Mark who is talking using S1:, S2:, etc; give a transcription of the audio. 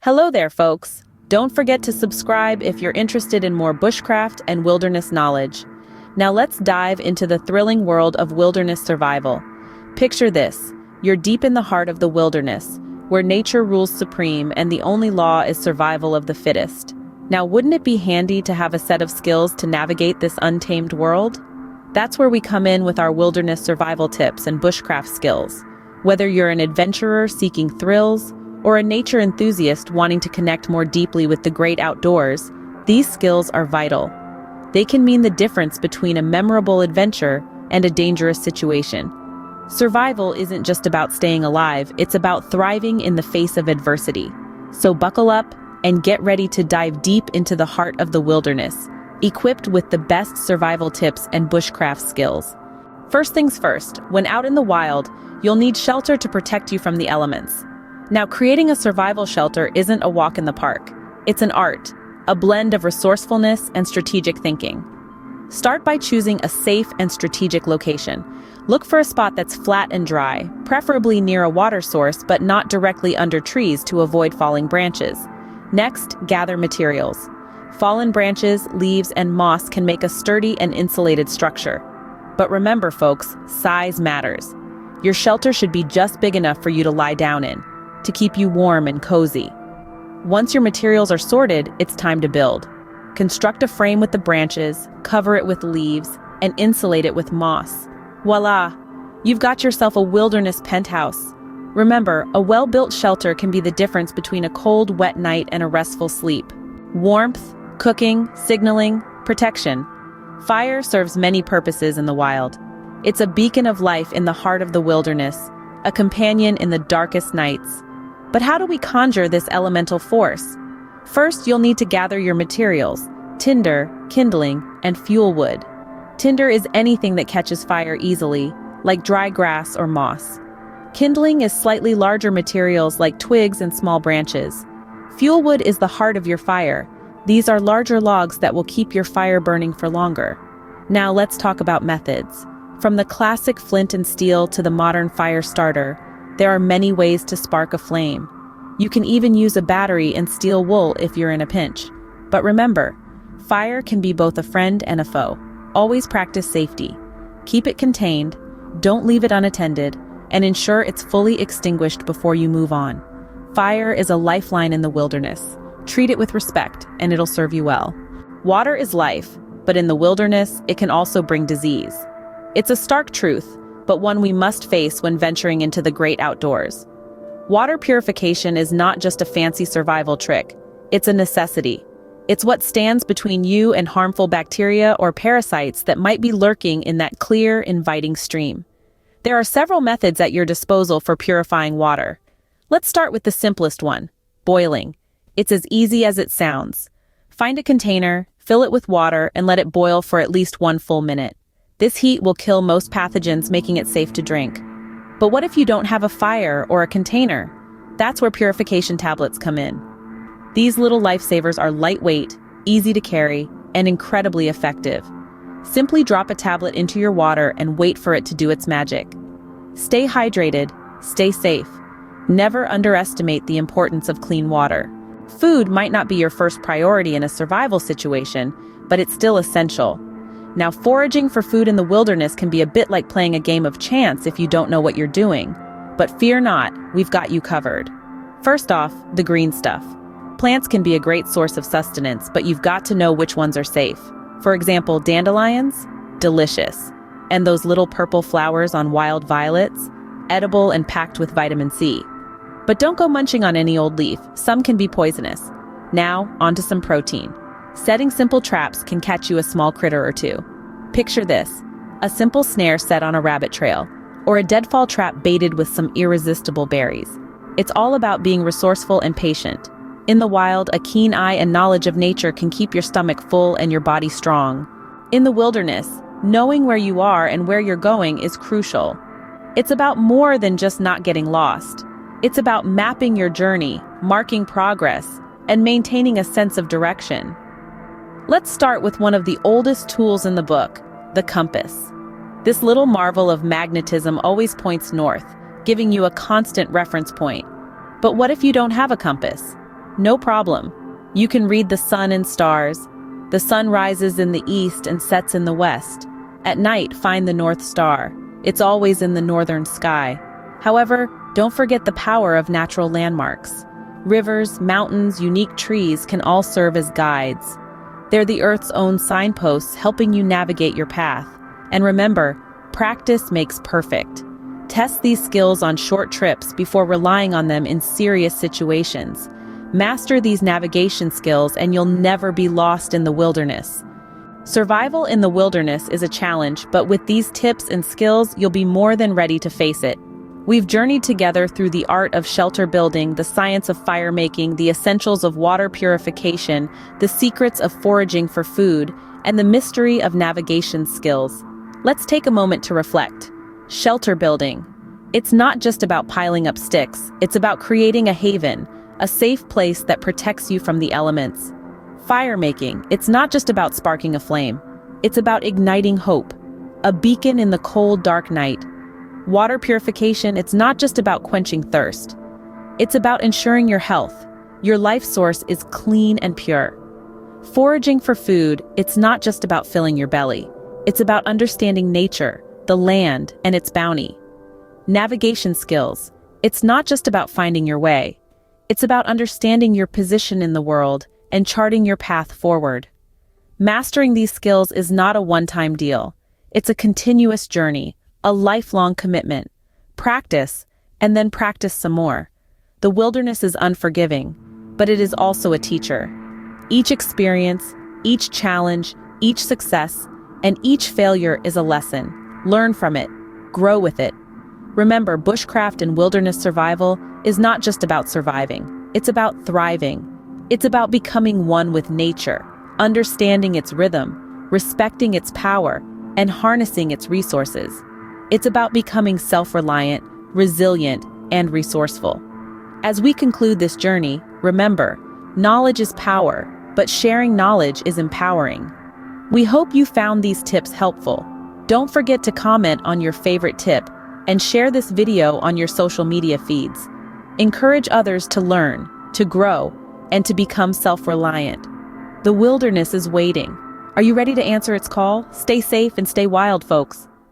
S1: Hello there, folks. Don't forget to subscribe if you're interested in more bushcraft and wilderness knowledge. Now let's dive into the thrilling world of wilderness survival. Picture this. You're deep in the heart of the wilderness, where nature rules supreme and the only law is survival of the fittest. Now, wouldn't it be handy to have a set of skills to navigate this untamed world? That's where we come in with our wilderness survival tips and bushcraft skills. Whether you're an adventurer seeking thrills, or a nature enthusiast wanting to connect more deeply with the great outdoors, these skills are vital. They can mean the difference between a memorable adventure and a dangerous situation. Survival isn't just about staying alive, it's about thriving in the face of adversity. So buckle up and get ready to dive deep into the heart of the wilderness, equipped with the best survival tips and bushcraft skills. First things first, when out in the wild, you'll need shelter to protect you from the elements. Now, creating a survival shelter isn't a walk in the park. It's an art, a blend of resourcefulness and strategic thinking. Start by choosing a safe and strategic location. Look for a spot that's flat and dry, preferably near a water source but not directly under trees to avoid falling branches. Next, gather materials. Fallen branches, leaves, and moss can make a sturdy and insulated structure. But remember, folks, size matters. Your shelter should be just big enough for you to lie down in, to keep you warm and cozy. Once your materials are sorted, it's time to build. Construct a frame with the branches, cover it with leaves, and insulate it with moss. Voila! You've got yourself a wilderness penthouse. Remember, a well-built shelter can be the difference between a cold, wet night and a restful sleep. Warmth, cooking, signaling, protection. Fire serves many purposes in the wild. It's a beacon of life in the heart of the wilderness, a companion in the darkest nights. But how do we conjure this elemental force? First, you'll need to gather your materials: tinder, kindling, and fuel wood. Tinder is anything that catches fire easily, like dry grass or moss. Kindling is slightly larger materials like twigs and small branches. Fuel wood is the heart of your fire. These are larger logs that will keep your fire burning for longer. Now let's talk about methods. From the classic flint and steel to the modern fire starter, there are many ways to spark a flame. You can even use a battery and steel wool if you're in a pinch. But remember, fire can be both a friend and a foe. Always practice safety. Keep it contained, don't leave it unattended, and ensure it's fully extinguished before you move on. Fire is a lifeline in the wilderness. Treat it with respect, and it'll serve you well. Water is life, but in the wilderness, it can also bring disease. It's a stark truth, but one we must face when venturing into the great outdoors. Water purification is not just a fancy survival trick. It's a necessity. It's what stands between you and harmful bacteria or parasites that might be lurking in that clear, inviting stream. There are several methods at your disposal for purifying water. Let's start with the simplest one: boiling. It's as easy as it sounds. Find a container, fill it with water, and let it boil for at least 1 full minute. This heat will kill most pathogens, making it safe to drink. But what if you don't have a fire or a container? That's where purification tablets come in. These little lifesavers are lightweight, easy to carry, and incredibly effective. Simply drop a tablet into your water and wait for it to do its magic. Stay hydrated, stay safe. Never underestimate the importance of clean water. Food might not be your first priority in a survival situation, but it's still essential. Now, foraging for food in the wilderness can be a bit like playing a game of chance if you don't know what you're doing. But fear not, we've got you covered. First off, the green stuff. Plants can be a great source of sustenance, but you've got to know which ones are safe. For example, dandelions? Delicious. And those little purple flowers on wild violets? Edible and packed with vitamin C. But don't go munching on any old leaf. Some can be poisonous. Now, onto some protein. Setting simple traps can catch you a small critter or two. Picture this: a simple snare set on a rabbit trail, or a deadfall trap baited with some irresistible berries. It's all about being resourceful and patient. In the wild, a keen eye and knowledge of nature can keep your stomach full and your body strong. In the wilderness, knowing where you are and where you're going is crucial. It's about more than just not getting lost. It's about mapping your journey, marking progress, and maintaining a sense of direction. Let's start with one of the oldest tools in the book, the compass. This little marvel of magnetism always points north, giving you a constant reference point. But what if you don't have a compass? No problem. You can read the sun and stars. The sun rises in the east and sets in the west. At night, find the North Star. It's always in the northern sky. However, don't forget the power of natural landmarks. Rivers, mountains, unique trees can all serve as guides. They're the Earth's own signposts, helping you navigate your path. And remember, practice makes perfect. Test these skills on short trips before relying on them in serious situations. Master these navigation skills and you'll never be lost in the wilderness. Survival in the wilderness is a challenge, but with these tips and skills, you'll be more than ready to face it. We've journeyed together through the art of shelter building, the science of fire making, the essentials of water purification, the secrets of foraging for food, and the mystery of navigation skills. Let's take a moment to reflect. Shelter building. It's not just about piling up sticks, it's about creating a haven, a safe place that protects you from the elements. Fire making. It's not just about sparking a flame, it's about igniting hope, a beacon in the cold, dark night. Water purification. It's not just about quenching thirst. It's about ensuring your health. Your life source is clean and pure. Foraging for food. It's not just about filling your belly. It's about understanding nature, the land, and its bounty. Navigation skills. It's not just about finding your way. It's about understanding your position in the world and charting your path forward. Mastering these skills is not a one-time deal. It's a continuous journey, a lifelong commitment. Practice, and then practice some more. The wilderness is unforgiving, but it is also a teacher. Each experience, each challenge, each success, and each failure is a lesson. Learn from it, grow with it. Remember, bushcraft and wilderness survival is not just about surviving. It's about thriving. It's about becoming one with nature, understanding its rhythm, respecting its power, and harnessing its resources. It's about becoming self-reliant, resilient, and resourceful. As we conclude this journey, remember, knowledge is power, but sharing knowledge is empowering. We hope you found these tips helpful. Don't forget to comment on your favorite tip and share this video on your social media feeds. Encourage others to learn, to grow, and to become self-reliant. The wilderness is waiting. Are you ready to answer its call? Stay safe and stay wild, folks.